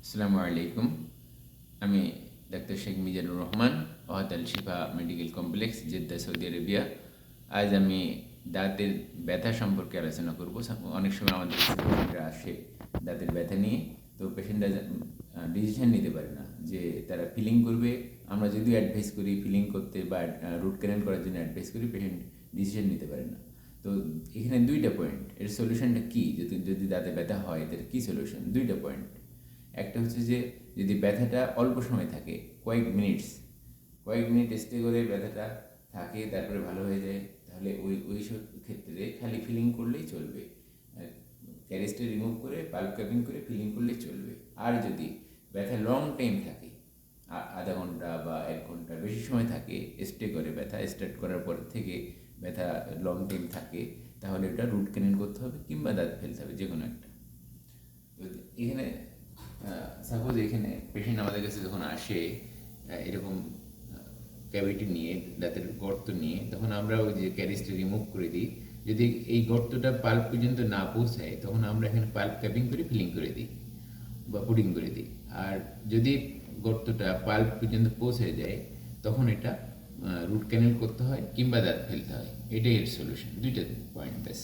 আসসালামু আলাইকুম। আমি ডাক্তার শেখ মিজানুর রহমান, ওয়াহাদ আল শিফা medical complex, Jeddah, Saudi Arabia. আজ আমি দাঁতের ব্যথা সম্পর্কে আলোচনা করব। অনেক সময় আমাদের কাছে পেশেন্টরা আসে দাঁতের ব্যথা নিয়ে। তো পেশেন্টরা ডিসিশন নিতে পারে না যে তারা ফিলিং করবে। আমরা যদিও অ্যাডভাইস করি ফিলিং করতে বা রুট ক্যানেল করার জন্য অ্যাডভাইস করি, পেশেন্ট ডিসিশন নিতে পারে না। তো এখানে দুইটা পয়েন্ট, এর সলিউশনটা কী? যদি দাঁতে ব্যথা হয় তার কী সলিউশন? দুইটা পয়েন্ট। একটা হচ্ছে যে যদি ব্যথাটা অল্প সময় থাকে, কয়েক মিনিট স্টে করে ব্যথাটা থাকে, তারপরে ভালো হয়ে যায়, তাহলে ওই সব ক্ষেত্রে খালি ফিলিং করলেই চলবে। ক্যারেজটা রিমুভ করে পাল্প ক্যাপিং করে ফিলিং করলেই চলবে। আর যদি ব্যথা লং টাইম থাকে, আধা ঘন্টা বা 1 ঘন্টা বেশি সময় থাকে, স্টে করে ব্যথা স্টার্ট করার পর থেকে ব্যথা লং টাইম থাকে, তাহলে ওটা রুট ক্যানেল করতে হবে কিংবা দাঁত ফেলতে হবে, যে কোনো একটা। তো এখানে সাপোজ এখানে পেশেন্ট আমাদের কাছে যখন আসে এরকম ক্যাভিটি নিয়ে, দাঁতের গর্ত নিয়ে, তখন আমরা ওই যে ক্যারিজটা রিমুভ করে দিই। যদি এই গর্তটা পাল্প পর্যন্ত না পৌঁছায়, তখন আমরা এখানে পাল্প ক্যাপিং করে ফিলিং করে দিই বা পুডিং করে দিই। আর যদি গর্তটা পাল্প পর্যন্ত পৌঁছে যায়, তখন এটা রুট ক্যানেল করতে হয় কিংবা দাঁত ফেলতে হয়। এটাই এর সলিউশন। দুইটা পয়েন্ট ব্যাস।